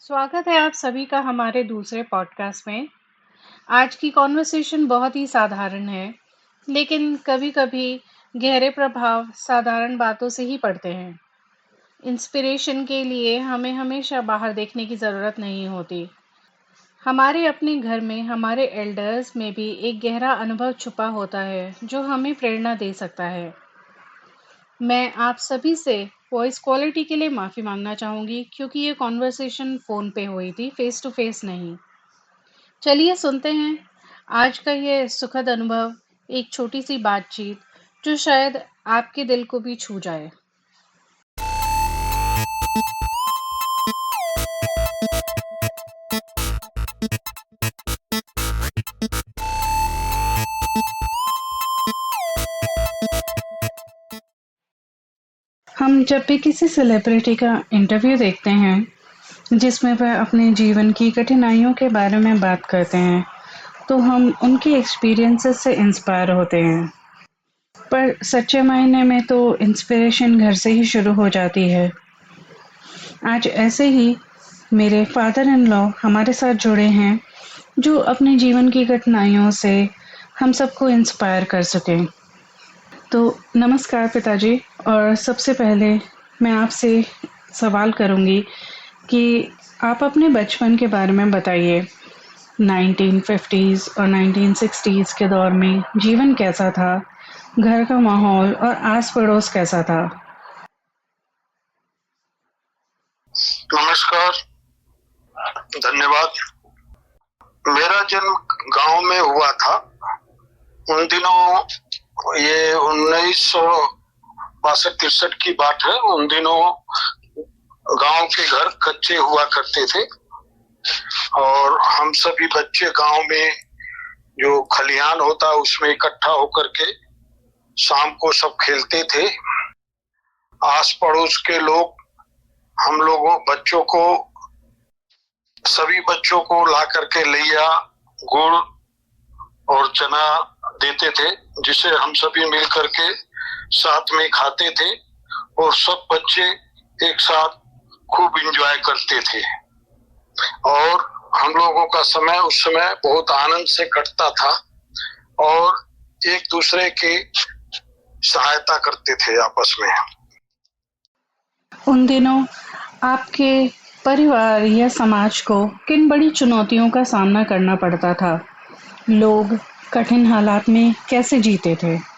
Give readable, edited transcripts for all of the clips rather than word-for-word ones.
स्वागत है आप सभी का हमारे दूसरे पॉडकास्ट में। आज की कॉन्वर्सेशन बहुत ही साधारण है, लेकिन कभी-कभी गहरे प्रभाव साधारण बातों से ही पड़ते हैं। इंस्पिरेशन के लिए हमें हमेशा बाहर देखने की ज़रूरत नहीं होती। हमारे अपने घर में हमारे एल्डर्स में भी एक गहरा अनुभव छुपा होता है, जो हमें प्रेरणा दे सकता है। मैं आप सभी से वॉइस क्वालिटी के लिए माफ़ी मांगना चाहूँगी, क्योंकि ये कॉन्वर्सेशन फ़ोन पे हुई थी, फ़ेस टू फ़ेस नहीं। चलिए सुनते हैं आज का ये सुखद अनुभव, एक छोटी सी बातचीत जो शायद आपके दिल को भी छू जाए। हम जब भी किसी सेलिब्रिटी का इंटरव्यू देखते हैं जिसमें वह अपने जीवन की कठिनाइयों के बारे में बात करते हैं, तो हम उनके एक्सपीरियंसेस से इंस्पायर होते हैं। पर सच्चे मायने में तो इंस्पिरेशन घर से ही शुरू हो जाती है। आज ऐसे ही मेरे फादर इन लॉ हमारे साथ जुड़े हैं, जो अपने जीवन की कठिनाइयों से हम सबको इंस्पायर कर सकें। तो नमस्कार पिताजी। और सबसे पहले मैं आपसे सवाल करूंगी कि आप अपने बचपन के बारे में बताइए। 1950s और 1960s के दौर में जीवन कैसा था, घर का माहौल और आस पड़ोस कैसा था? नमस्कार, धन्यवाद। मेरा जन्म गांव में हुआ था। उन दिनों ये 1962-63 की बात है। उन दिनों गांव के घर कच्चे हुआ करते थे और हम सभी बच्चे गांव में जो खलिहान होता उसमें इकट्ठा होकर के शाम को सब खेलते थे। आस पड़ोस के लोग हम लोगों बच्चों को सभी बच्चों को ला करके लैया, गुड़ और चना देते थे, जिसे हम सभी मिल करके साथ में खाते थे और सब बच्चे एक साथ खूब एंजॉय करते थे। और हम लोगों का समय उस समय बहुत आनंद से कटता था और एक दूसरे की सहायता करते थे आपस में। उन दिनों आपके परिवार या समाज को किन बड़ी चुनौतियों का सामना करना पड़ता था? लोग कठिन हालात में कैसे जीते थे?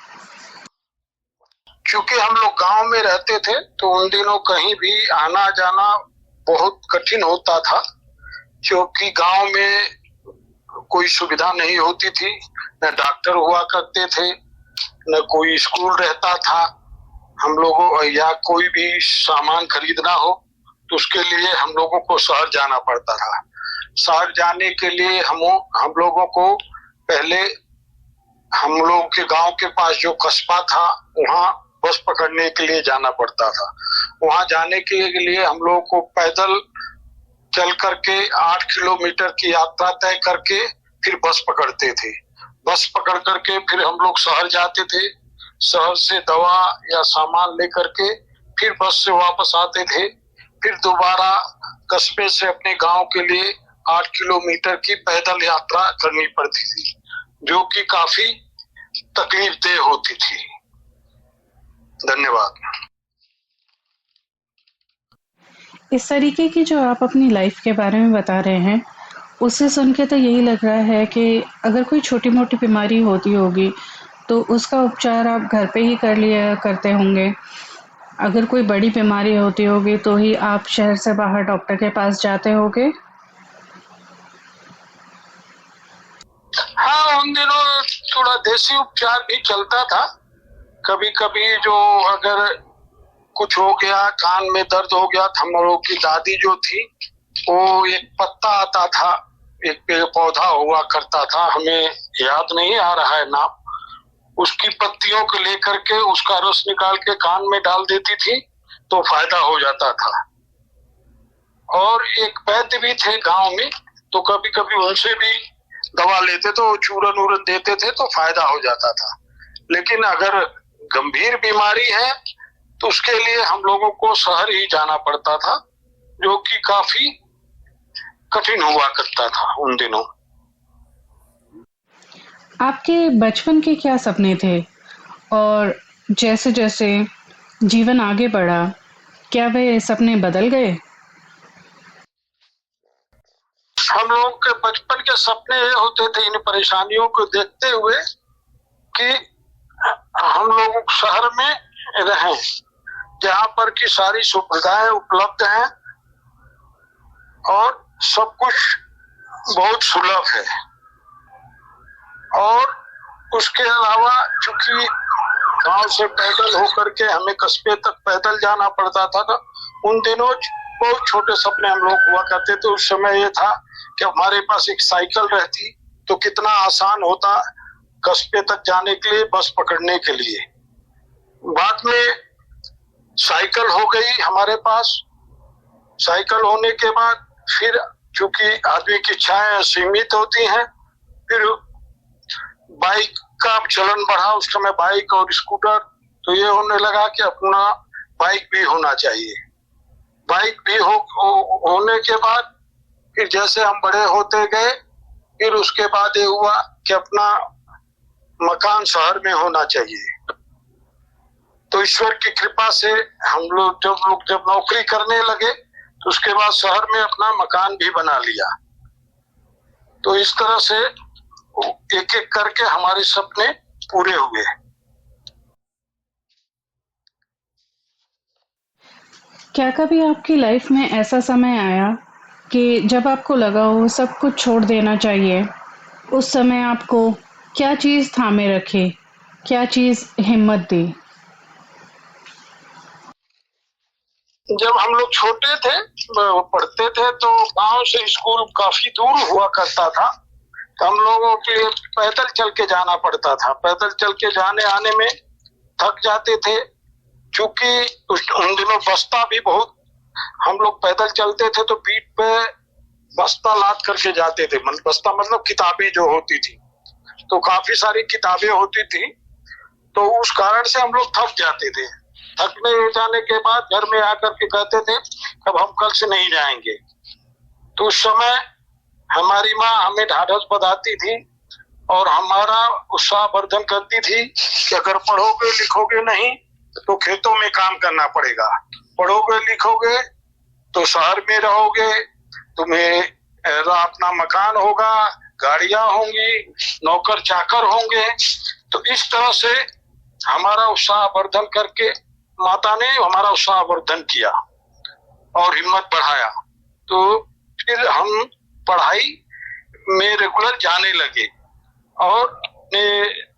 क्योंकि हम लोग गांव में रहते थे तो उन दिनों कहीं भी आना जाना बहुत कठिन होता था, क्योंकि गांव में कोई सुविधा नहीं होती थी, न डॉक्टर हुआ करते थे, न कोई स्कूल रहता था। हम लोगों या कोई भी सामान खरीदना हो तो उसके लिए हम लोगों को शहर जाना पड़ता था। शहर जाने के लिए हम लोगों को पहले हम लोग के गांव के पास जो कस्बा था वहाँ बस पकड़ने के लिए जाना पड़ता था। वहाँ जाने के लिए हम लोगों को पैदल चल करके 8 किलोमीटर की यात्रा तय करके फिर बस पकड़ते थे। बस पकड़ करके फिर हम लोग शहर जाते थे। शहर से दवा या सामान लेकर के फिर बस से वापस आते थे। फिर दोबारा कस्बे से अपने गांव के लिए 8 किलोमीटर की पैदल यात्रा करनी पड़ती थी, जो कि काफी तकलीफदेह होती थी। धन्यवाद। इस तरीके की जो आप अपनी लाइफ के बारे में बता रहे हैं, उससे सुन के तो यही लग रहा है कि अगर कोई छोटी मोटी बीमारी होती होगी तो उसका उपचार आप घर पे ही कर लिया करते होंगे। अगर कोई बड़ी बीमारी होती होगी तो ही आप शहर से बाहर डॉक्टर के पास जाते होगे। हाँ, उन दिनों थोड़ा देसी उपचार भी चलता था। कभी कभी जो अगर कुछ हो गया, कान में दर्द हो गया, हम लोग की दादी जो थी वो एक पत्ता आता था, एक पेड़ पौधा हुआ करता था, हमें याद नहीं आ रहा है नाम, उसकी पत्तियों को लेकर के उसका रस निकाल के कान में डाल देती थी तो फायदा हो जाता था। और एक वैद्य भी थे गांव में, तो कभी कभी उनसे भी दवा लेते तो चूरन उरन देते थे तो फायदा हो जाता था। लेकिन अगर गंभीर बीमारी है तो उसके लिए हम लोगों को शहर ही जाना पड़ता था, जो कि काफी कठिन हुआ करता था उन दिनों। आपके बचपन के क्या सपने थे और जैसे जैसे जीवन आगे बढ़ा क्या वे सपने बदल गए? हम लोग के बचपन के सपने ये होते थे इन परेशानियों को देखते हुए कि हम लोग शहर में रहें जहाँ पर की सारी सुविधाएं उपलब्ध हैं और सब कुछ बहुत सुलभ है। और उसके अलावा चूंकि गांव से पैदल होकर के हमें कस्बे तक पैदल जाना पड़ता था तो उन दिनों बहुत छोटे सपने हम लोग हुआ करते थे। उस समय ये था कि हमारे पास एक साइकिल रहती तो कितना आसान होता कस्बे तक जाने के लिए, बस पकड़ने के लिए। बाद में साइकिल हो गई हमारे पास। साइकिल होने के बाद फिर चूंकि आदमी की इच्छाएं सीमित होती हैं, फिर बाइक का चलन बढ़ा। उस समय बाइक और स्कूटर, तो ये होने लगा कि अपना बाइक भी होना चाहिए। बाइक भी होने के बाद फिर जैसे हम बड़े होते गए, फिर उसके बाद ये हुआ कि अपना मकान शहर में होना चाहिए। तो ईश्वर की कृपा से हम लोग जब नौकरी करने लगे तो उसके बाद शहर में अपना मकान भी बना लिया। तो इस तरह से एक एक करके हमारे सपने पूरे हुए। क्या कभी आपकी लाइफ में ऐसा समय आया कि जब आपको लगा हो सब कुछ छोड़ देना चाहिए, उस समय आपको क्या चीज़ थामे रखे, क्या चीज़ हिम्मत दी? जब हम लोग छोटे थे, पढ़ते थे, तो गांव से स्कूल काफी दूर हुआ करता था। तो हम लोगों के लिए पैदल चल के जाना पड़ता था। पैदल चल के जाने आने में थक जाते थे, क्योंकि उन दिनों बस्ता भी बहुत, हम लोग पैदल चलते थे तो पीठ पे बस्ता लाद करके जाते थे। बस्ता मतलब किताबें जो होती थी, तो काफी सारी किताबें होती थी, तो उस कारण से हम लोग थक जाते थे। थकने जाने के बाद घर में आकर के कहते थे अब हम कल से नहीं जाएंगे। तो उस समय हमारी माँ हमें ढाढ़स बंधाती थी और हमारा उत्साहवर्धन करती थी कि अगर पढ़ोगे लिखोगे नहीं तो खेतों में काम करना पड़ेगा, पढ़ोगे लिखोगे तो शहर में रहोगे, तुम्हें अपना मकान होगा, गाड़ियां होंगी, नौकर चाकर होंगे। तो इस तरह से हमारा उत्साहवर्धन करके माता ने हमारा उत्साहवर्धन किया और हिम्मत बढ़ाया। तो फिर हम पढ़ाई में रेगुलर जाने लगे और अपने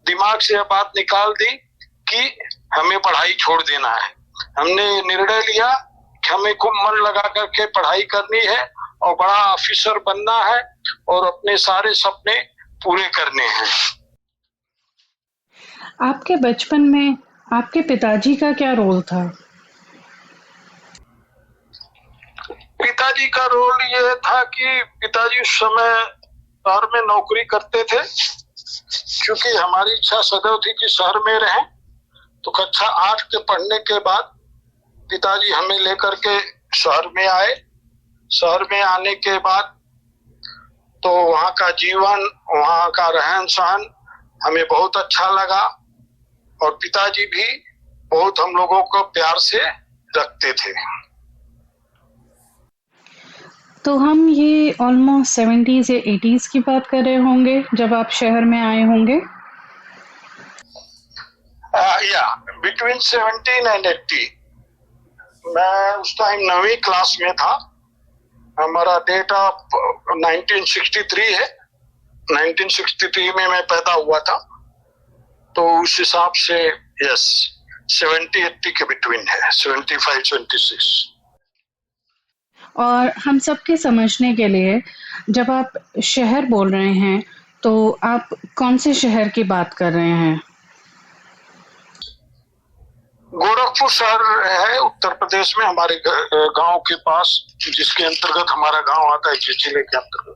दिमाग से यह बात निकाल दी कि हमें पढ़ाई छोड़ देना है। हमने निर्णय लिया कि हमें खूब मन लगा करके पढ़ाई करनी है और बड़ा ऑफिसर बनना है और अपने सारे सपने पूरे करने हैं। आपके बचपन में आपके पिताजी का क्या रोल था? पिताजी का रोल ये था कि पिताजी उस समय शहर में नौकरी करते थे, क्योंकि हमारी इच्छा सदैव थी कि शहर में रहें। तो कक्षा 8 के पढ़ने के बाद पिताजी हमें लेकर के शहर में आए। शहर में आने के बाद तो वहाँ का जीवन, वहाँ का रहन सहन हमें बहुत अच्छा लगा और पिताजी भी बहुत हम लोगों को प्यार से रखते थे। तो हम ये ऑलमोस्ट 70s या 80s की बात कर रहे होंगे जब आप शहर में आए होंगे? या बिटवीन 17 एंड 80। मैं उस टाइम 9वीं क्लास में था। हमारा डेट ऑफ 1963 है। 1963 में मैं पैदा हुआ था, तो उस हिसाब से यस 70-80 के बिटवीन है, 75-76। और हम सबके समझने के लिए जब आप शहर बोल रहे हैं तो आप कौन से शहर की बात कर रहे हैं? गोरखपुर शहर है उत्तर प्रदेश में, हमारे गांव के पास, जिसके अंतर्गत हमारा गांव आता है, जिस जिले के अंतर्गत।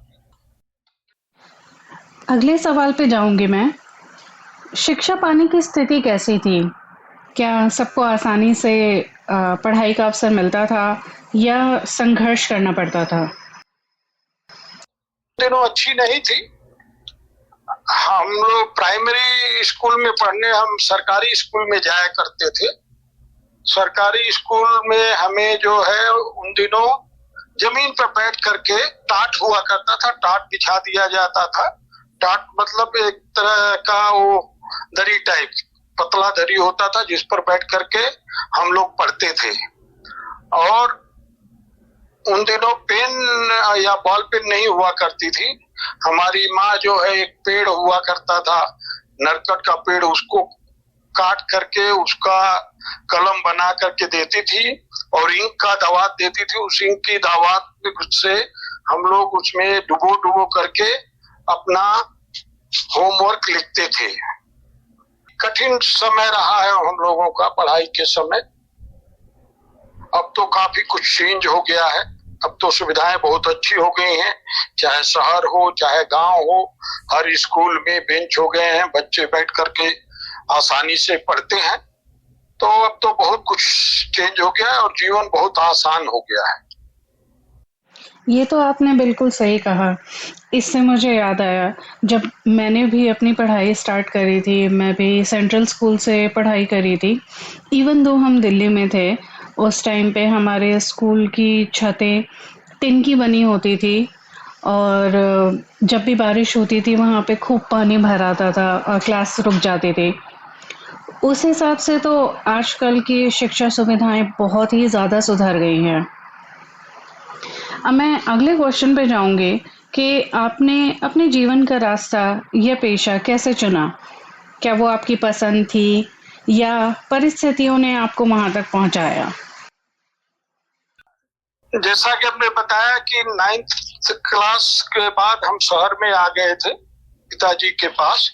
अगले सवाल पे जाऊंगी मैं। शिक्षा पाने की स्थिति कैसी थी? क्या सबको आसानी से पढ़ाई का अवसर मिलता था या संघर्ष करना पड़ता था? दिनों अच्छी नहीं थी। हम लोग प्राइमरी स्कूल में पढ़ने हम सरकारी स्कूल में जाया करते थे। सरकारी स्कूल में हमें जो है उन दिनों जमीन पर बैठ करके टाट हुआ करता था, टाट बिछा दिया जाता था। टाट मतलब एक तरह का वो दरी टाइप, पतला दरी होता था जिस पर बैठ करके हम लोग पढ़ते थे। और उन दिनों पेन या बॉल पेन नहीं हुआ करती थी। हमारी माँ जो है एक पेड़ हुआ करता था, नरकट का पेड़, उसको काट करके उसका कलम बना करके देती थी और इंक का दवात देती थी। उस इंक की दवात से हम लोग उसमें डुबो डुबो करके अपना होमवर्क लिखते थे। कठिन समय रहा है हम लोगों का पढ़ाई के समय। अब तो काफी कुछ चेंज हो गया है, अब तो सुविधाएं बहुत अच्छी हो गई हैं। चाहे शहर हो चाहे गांव हो, हर स्कूल में बेंच हो गए हैं, बच्चे बैठ करके आसानी से पढ़ते हैं। तो अब तो बहुत कुछ चेंज हो गया है और जीवन बहुत आसान हो गया है। ये तो आपने बिल्कुल सही कहा। इससे मुझे याद आया, जब मैंने भी अपनी पढ़ाई स्टार्ट करी थी, मैं भी सेंट्रल स्कूल से पढ़ाई करी थी। इवन दो हम दिल्ली में थे, उस टाइम पे हमारे स्कूल की छतें टिन की बनी होती थी और जब भी बारिश होती थी वहाँ पे खूब पानी भर आता था और क्लास रुक जाती थी। उस हिसाब से तो आजकल की शिक्षा सुविधाएं बहुत ही ज़्यादा सुधर गई हैं। अब मैं अगले क्वेश्चन पे जाऊंगी कि आपने अपने जीवन का रास्ता या पेशा कैसे चुना? क्या वो आपकी पसंद थी या परिस्थितियों ने आपको वहां तक पहुंचाया? जैसा कि आपने बताया कि 9th क्लास के बाद हम शहर में आ गए थे पिताजी के पास।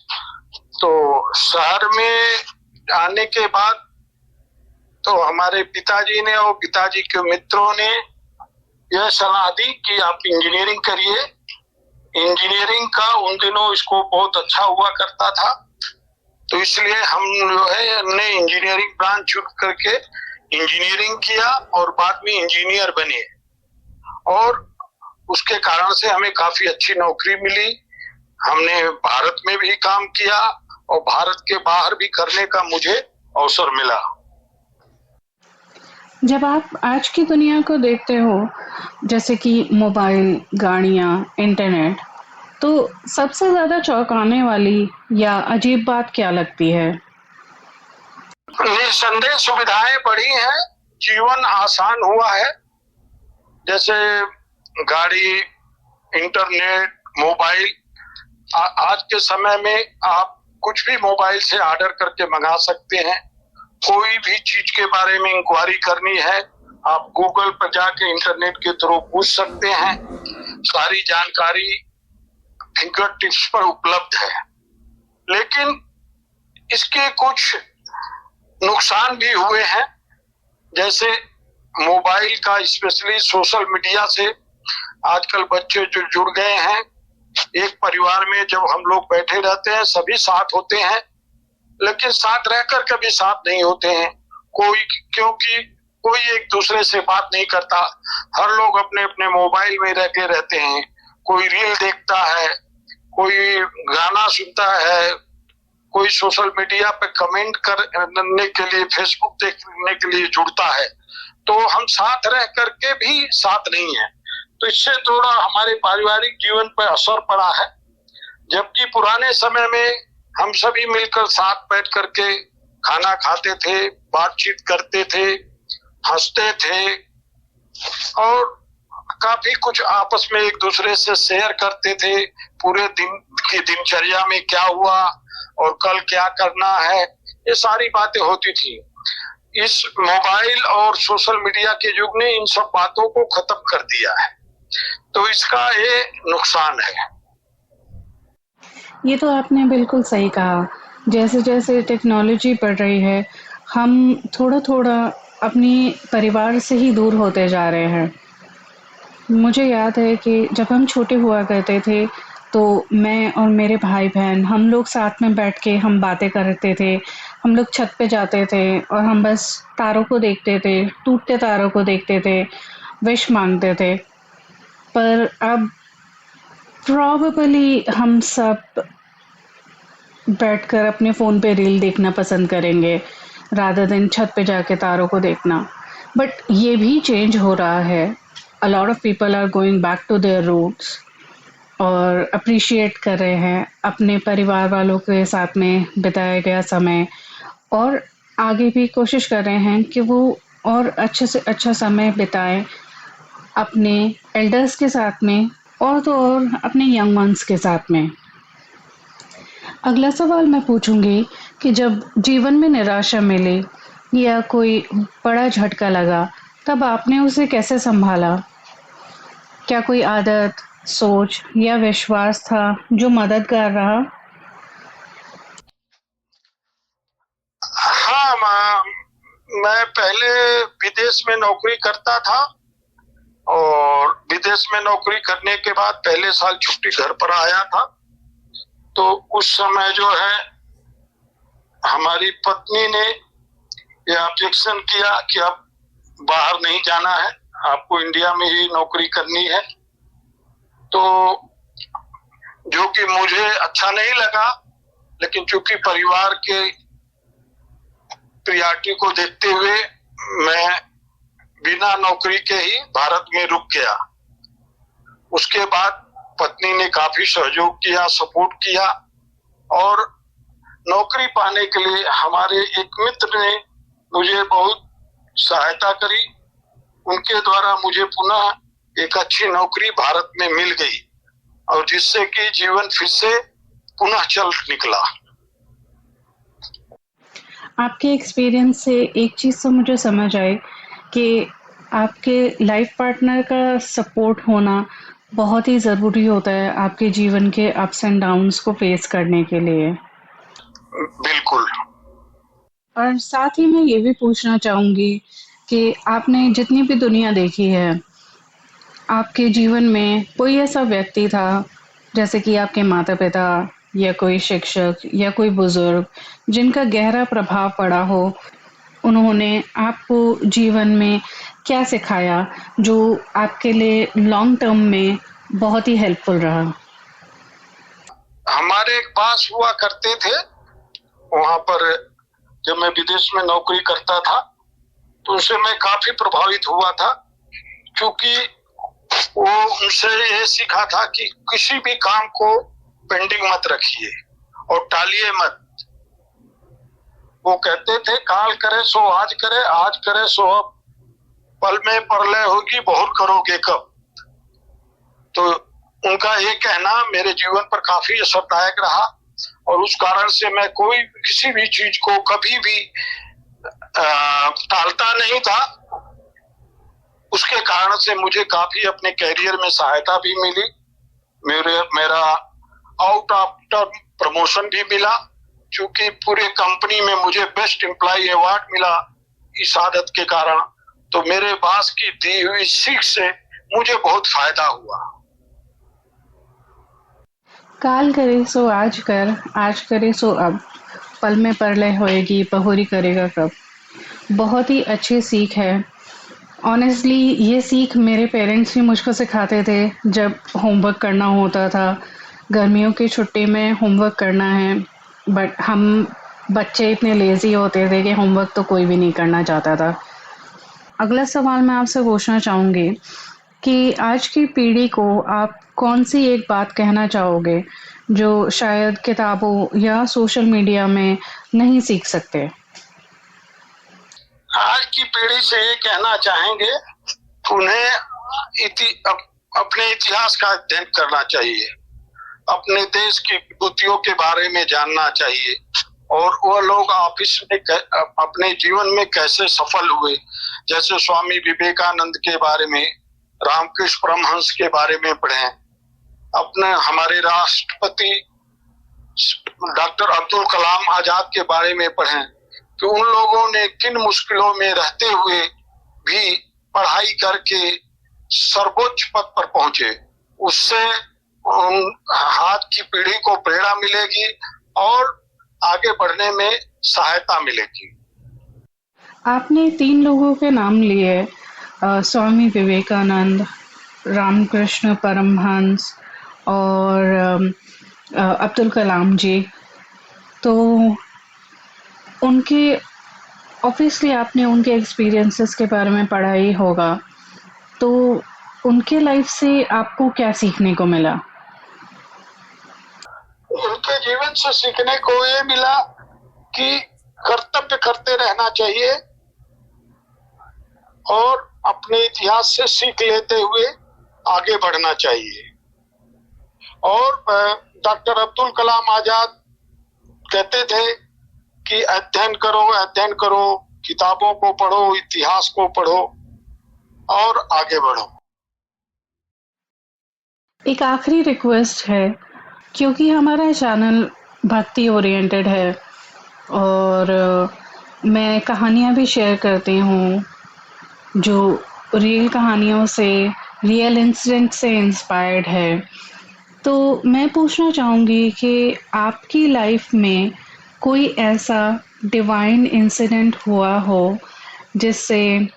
तो शहर में आने के बाद तो हमारे पिताजी ने और पिताजी के मित्रों ने यह सलाह दी कि आप इंजीनियरिंग करिए। इंजीनियरिंग का उन दिनों स्कोप बहुत अच्छा हुआ करता था, तो इसलिए हम जो है हमने इंजीनियरिंग ब्रांच चुन करके इंजीनियरिंग किया और बाद में इंजीनियर बने। और उसके कारण से हमें काफी अच्छी नौकरी मिली। हमने भारत में भी काम किया और भारत के बाहर भी करने का मुझे अवसर मिला। जब आप आज की दुनिया को देखते हो, जैसे कि मोबाइल, गाड़ियाँ, इंटरनेट, तो सबसे ज़्यादा चौंकाने वाली या अजीब बात क्या लगती है? निस्संदेह सुविधाएं बढ़ी हैं, जीवन आसान हुआ है। जैसे गाड़ी, इंटरनेट, मोबाइल। आज के समय में आप कुछ भी मोबाइल से ऑर्डर करके मंगा सकते हैं। कोई भी चीज के बारे में इंक्वायरी करनी है, आप गूगल पर जाके इंटरनेट के थ्रू पूछ सकते हैं। सारी जानकारी फिंगर टिप्स पर उपलब्ध है। लेकिन इसके कुछ नुकसान भी हुए हैं। जैसे मोबाइल का, स्पेशली सोशल मीडिया से आजकल बच्चे जो जुड़ गए हैं। एक परिवार में जब हम लोग बैठे रहते हैं, सभी साथ होते हैं, लेकिन साथ रहकर कभी साथ नहीं होते हैं। क्योंकि कोई एक दूसरे से बात नहीं करता। हर लोग अपने अपने मोबाइल में लगे रहते हैं। कोई रील देखता है, कोई गाना सुनता है, कोई सोशल मीडिया पे कमेंट करने के लिए, फेसबुक देखने के लिए जुड़ता है। तो हम साथ रह करके भी साथ नहीं है। तो इससे थोड़ा हमारे पारिवारिक जीवन पर असर पड़ा है। जबकि पुराने समय में हम सभी मिलकर साथ बैठ करके खाना खाते थे, बातचीत करते थे, हंसते थे और काफी कुछ आपस में एक दूसरे से शेयर करते थे। पूरे दिन की दिनचर्या में क्या हुआ और कल क्या करना है, ये सारी बातें होती थी। इस मोबाइल और सोशल मीडिया के युग ने इन सब बातों को खत्म कर दिया है, तो इसका ये नुकसान है। ये तो आपने बिल्कुल सही कहा। जैसे जैसे टेक्नोलॉजी बढ़ रही है, हम थोड़ा थोड़ा अपने परिवार से ही दूर होते जा रहे हैं। मुझे याद है कि जब हम छोटे हुआ करते थे, तो मैं और मेरे भाई बहन हम लोग साथ में बैठ के हम बातें करते थे। हम लोग छत पे जाते थे और हम बस तारों को देखते थे, टूटते तारों को देखते थे, विश मांगते थे। पर अब प्रोबेबली हम सब बैठकर अपने फ़ोन पे रील देखना पसंद करेंगे रादर देन छत पे जाके तारों को देखना। बट ये भी चेंज हो रहा है। A lot of people are going back to their roots और अप्रिशिएट कर रहे हैं अपने परिवार वालों के साथ में बिताया गया समय, और आगे भी कोशिश कर रहे हैं कि वो और अच्छे से अच्छा समय बिताएं अपने एल्डर्स के साथ में, और तो और अपने यंग वंस के साथ में। अगला सवाल मैं पूछूंगी कि जब जीवन में निराशा मिली या कोई बड़ा झटका लगा, तब आपने उसे कैसे संभाला? क्या कोई आदत, सोच या विश्वास था जो मददगार रहा? हाँ, मैं पहले विदेश में नौकरी करता था, और विदेश में नौकरी करने के बाद पहले साल छुट्टी घर पर आया था। तो उस समय जो है हमारी पत्नी ने ये ऑब्जेक्शन किया कि अब बाहर नहीं जाना है, आपको इंडिया में ही नौकरी करनी है। तो जो कि मुझे अच्छा नहीं लगा, लेकिन चूंकि परिवार के प्रियरिटी को देखते हुए मैं बिना नौकरी के ही भारत में रुक गया। उसके बाद पत्नी ने काफी सहयोग किया, सपोर्ट किया, और नौकरी पाने के लिए हमारे एक मित्र ने मुझे बहुत सहायता करी। उनके द्वारा मुझे पुनः एक अच्छी नौकरी भारत में मिल गई, और जिससे कि जीवन फिर से पुनः चल निकला। आपके एक्सपीरियंस से एक चीज़ तो मुझे समझ आई कि आपके लाइफ पार्टनर का सपोर्ट होना बहुत ही ज़रूरी होता है आपके जीवन के अप्स एंड डाउन्स को फेस करने के लिए। बिल्कुल। और साथ ही मैं ये भी पूछना चाहूँगी कि आपने जितनी भी दुनिया देखी है, आपके जीवन में कोई ऐसा व्यक्ति था, जैसे कि आपके माता-पिता या कोई शिक्षक या कोई बुज़ुर्ग, जिनका गहरा प्रभाव पड़ा हो? उन्होंने आपको जीवन में क्या सिखाया जो आपके लिए लॉन्ग टर्म में बहुत ही हेल्पफुल रहा? हमारे एक पास हुआ करते थे, वहां पर जब मैं विदेश में नौकरी करता था तो उनसे मैं काफी प्रभावित हुआ था, क्योंकि वो उनसे ये सीखा था कि किसी भी काम को पेंडिंग मत रखिए और टालिए मत। वो कहते थे काल करे सो आज करे, आज करे सो अब, पल में परलय होगी बहुर करोगे कब। तो उनका ये कहना मेरे जीवन पर काफी असरदायक रहा, और उस कारण से मैं किसी भी चीज को कभी भी टालता नहीं था। उसके कारण से मुझे काफी अपने कैरियर में सहायता भी मिली। मेरा आउट ऑफ टर्म प्रमोशन भी मिला, क्योंकि पूरे कंपनी में मुझे बेस्ट एम्प्लॉय अवार्ड मिला इस आदत के कारण। तो मेरे पास की दी हुई सीख से मुझे बहुत फायदा हुआ। काल करे सो आज कर, आज करे सो अब, पल में परलय होएगी बहुरी करेगा कब। बहुत ही अच्छी सीख है। ऑनेस्टली ये सीख मेरे पेरेंट्स भी मुझको सिखाते थे जब होमवर्क करना होता था। गर्मियों की छुट्टी में होमवर्क करना है, बट हम बच्चे इतने लेज़ी होते थे कि होमवर्क तो कोई भी नहीं करना चाहता था। अगला सवाल मैं आपसे पूछना चाहूँगी कि आज की पीढ़ी को आप कौन सी एक बात कहना चाहोगे जो शायद किताबों या सोशल मीडिया में नहीं सीख सकते? आज की पीढ़ी से ये कहना चाहेंगे, उन्हें अपने इतिहास का अध्ययन करना चाहिए, अपने देश की विभूतियों के बारे में जानना चाहिए, और वह लोग ऑफिस में अपने जीवन में कैसे सफल हुए। जैसे स्वामी विवेकानंद के बारे में, रामकृष्ण परमहंस के बारे में पढ़ें, अपने हमारे राष्ट्रपति डॉक्टर अब्दुल कलाम आजाद के बारे में पढ़ें कि उन लोगों ने किन मुश्किलों में रहते हुए भी पढ़ाई करके सर्वोच्च पद पर पहुंचे। उससे आज की पीढ़ी को प्रेरणा मिलेगी और आगे बढ़ने में सहायता मिलेगी। आपने 3 लोगों के नाम लिए, स्वामी विवेकानंद, रामकृष्ण परमहंस और अब्दुल कलाम जी। तो उनके ऑब्वियसली आपने उनके एक्सपीरियंसेस के बारे में पढ़ा ही होगा, तो उनके लाइफ से आपको क्या सीखने को मिला? उनके जीवन से सीखने को ये मिला कि कर्तव्य करते रहना चाहिए और अपने इतिहास से सीख लेते हुए आगे बढ़ना चाहिए। और डॉक्टर अब्दुल कलाम आजाद कहते थे कि अध्ययन करो, किताबों को पढ़ो, इतिहास को पढ़ो और आगे बढ़ो। एक आखिरी रिक्वेस्ट है, क्योंकि हमारा चैनल भक्ति ओरिएंटेड है और मैं कहानियाँ भी शेयर करती हूँ जो रियल कहानियों से, रियल इंसिडेंट से इंस्पायर्ड है। तो मैं पूछना चाहूँगी कि आपकी लाइफ में कोई ऐसा डिवाइन इंसिडेंट हुआ हो जिससे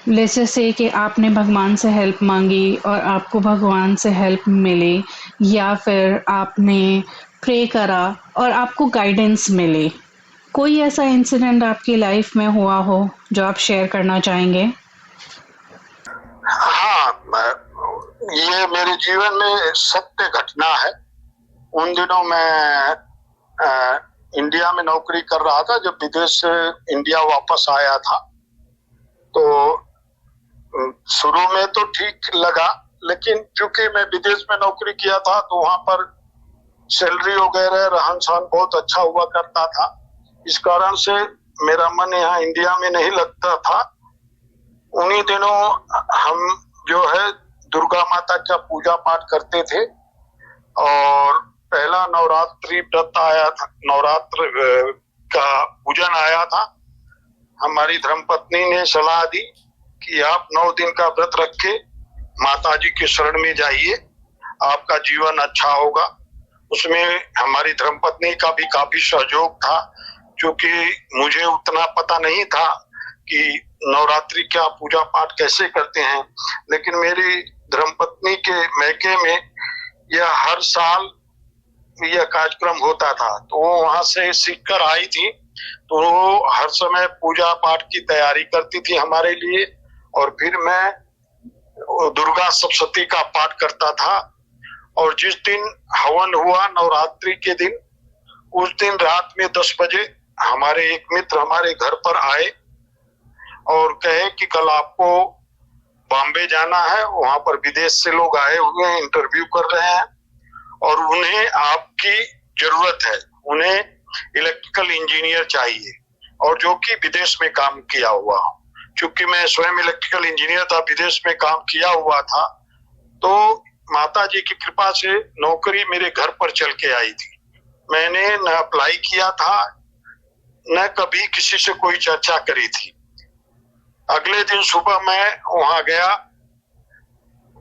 जैसे से कि आपने भगवान से हेल्प मांगी और आपको भगवान से हेल्प मिली, या फिर आपने प्रे करा और आपको गाइडेंस मिली। कोई ऐसा इंसिडेंट आपकी लाइफ में हुआ हो जो आप शेयर करना चाहेंगे? हाँ, ये मेरे जीवन में सत्य घटना है। उन दिनों मैं इंडिया में नौकरी कर रहा था जब विदेश से इंडिया वापस आया था। तो शुरू में तो ठीक लगा, लेकिन चूंकि मैं विदेश में नौकरी किया था तो वहां पर सैलरी वगैरह, रहन सहन बहुत अच्छा हुआ करता था। इस कारण से मेरा मन यहाँ इंडिया में नहीं लगता था। उन्हीं दिनों हम जो है दुर्गा माता का पूजा पाठ करते थे और पहला नवरात्रि व्रत आया था, नवरात्र का पूजन आया था। हमारी धर्मपत्नी ने सलाह दी कि आप 9 दिन का व्रत रख के माता जी के शरण में जाइए, आपका जीवन अच्छा होगा। उसमें हमारी धर्मपत्नी का भी काफी सहयोग था, क्योंकि मुझे उतना पता नहीं था कि नवरात्रि का पूजा पाठ कैसे करते हैं। लेकिन मेरी धर्मपत्नी के मैके में यह हर साल यह कार्यक्रम होता था, तो वो वहां से सीख कर आई थी। तो वो हर समय पूजा पाठ की तैयारी करती थी हमारे लिए, और फिर मैं दुर्गा सप्तशती का पाठ करता था। और जिस दिन हवन हुआ नवरात्रि के दिन, उस दिन रात में 10 बजे हमारे एक मित्र हमारे घर पर आए और कहे कि कल आपको बॉम्बे जाना है, वहां पर विदेश से लोग आए हुए हैं, इंटरव्यू कर रहे हैं और उन्हें आपकी जरूरत है। उन्हें इलेक्ट्रिकल इंजीनियर चाहिए और जो कि विदेश में काम किया हुआ हो। क्योंकि मैं स्वयं इलेक्ट्रिकल इंजीनियर था, विदेश में काम किया हुआ था, तो माता जी की कृपा से नौकरी मेरे घर पर चल के आई थी। मैंने न अप्लाई किया था, न कभी किसी से कोई चर्चा करी थी। अगले दिन सुबह मैं वहां गया,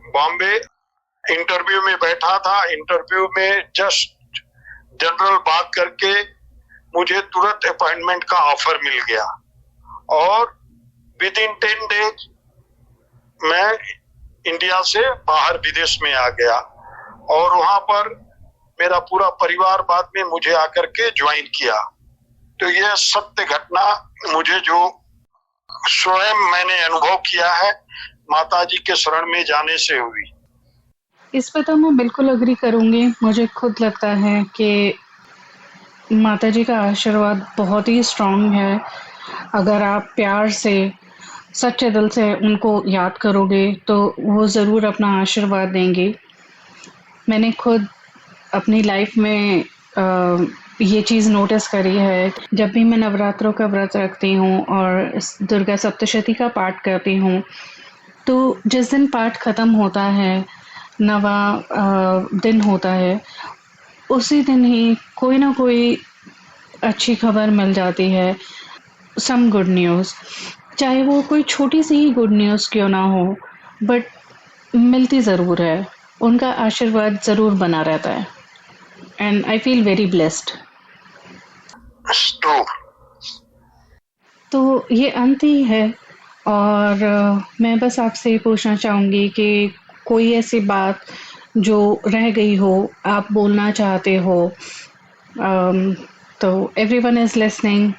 बॉम्बे इंटरव्यू में बैठा था। इंटरव्यू में जस्ट जनरल बात करके मुझे तुरंत अपॉइंटमेंट का ऑफर मिल गया और विद इन 10 डेज मैं इंडिया से बाहर विदेश में आ गया और वहां पर मेरा पूरा परिवार बाद में मुझे आकर के ज्वाइन किया। तो यह सत्य घटना मुझे जो स्वयं मैंने अनुभव किया है माता जी के शरण में जाने से हुई। इस पे तो मैं बिल्कुल अग्री करूंगी। मुझे खुद लगता है कि माता जी का आशीर्वाद बहुत ही स्ट्रांग है। अगर आप प्यार से, सच्चे दिल से उनको याद करोगे तो वो ज़रूर अपना आशीर्वाद देंगी। मैंने खुद अपनी लाइफ में ये चीज़ नोटिस करी है। जब भी मैं नवरात्रों का व्रत रखती हूँ और दुर्गा सप्तशती का पाठ करती हूँ, तो जिस दिन पाठ ख़त्म होता है, नवा दिन होता है, उसी दिन ही कोई ना कोई अच्छी खबर मिल जाती है, सम गुड न्यूज़। चाहे वो कोई छोटी सी ही गुड न्यूज़ क्यों ना हो, बट मिलती ज़रूर है। उनका आशीर्वाद ज़रूर बना रहता है and I feel very blessed. तो ये अंत ही है और मैं बस आपसे पूछना चाहूँगी कि कोई ऐसी बात जो रह गई हो, आप बोलना चाहते हो, तो everyone is listening,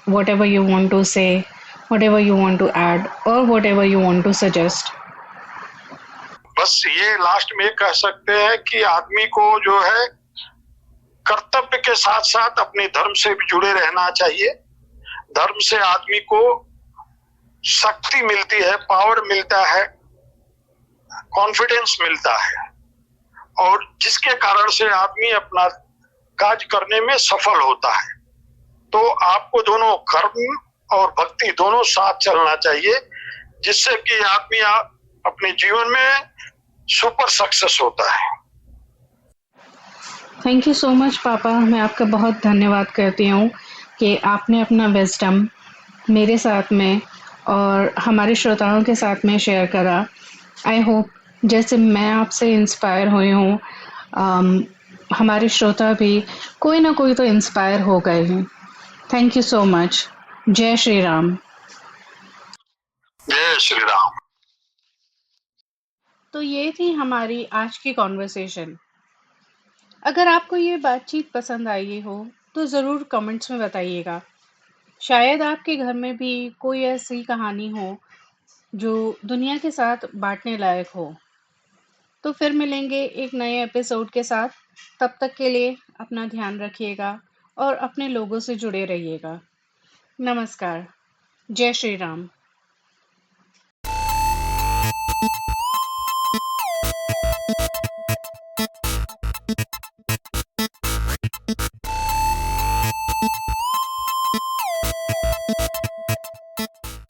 whatever you want to say, whatever you want to add, or whatever you want to suggest. बस ये लास्ट में कह सकते हैं कि आदमी को जो है कर्तव्य के साथ साथ अपने धर्म से भी जुड़े रहना चाहिए। धर्म से आदमी को शक्ति मिलती है, पावर मिलता है, कॉन्फिडेंस मिलता है, और जिसके कारण से आदमी अपना काज करने में सफल होता है। तो आपको दोनों कर्म और भक्ति दोनों साथ चलना चाहिए, जिससे कि आदमी अपने जीवन में सुपर सक्सेस होता है। थैंक यू सो मच पापा, मैं आपका बहुत धन्यवाद करती हूँ कि आपने अपना विजडम मेरे साथ में और हमारे श्रोताओं के साथ में शेयर करा। आई होप जैसे मैं आपसे इंस्पायर हुई हूँ, हमारे श्रोता भी कोई ना कोई तो इंस्पायर हो गए हैं। Thank you so much. जय श्री राम। जय श्री राम। तो ये थी हमारी आज की कॉन्वर्सेशन। अगर आपको ये बातचीत पसंद आई हो तो ज़रूर कमेंट्स में बताइएगा। शायद आपके घर में भी कोई ऐसी कहानी हो जो दुनिया के साथ बांटने लायक हो। तो फिर मिलेंगे एक नए एपिसोड के साथ। तब तक के लिए अपना ध्यान रखिएगा और अपने लोगों से जुड़े रहिएगा। नमस्कार। जय श्री राम।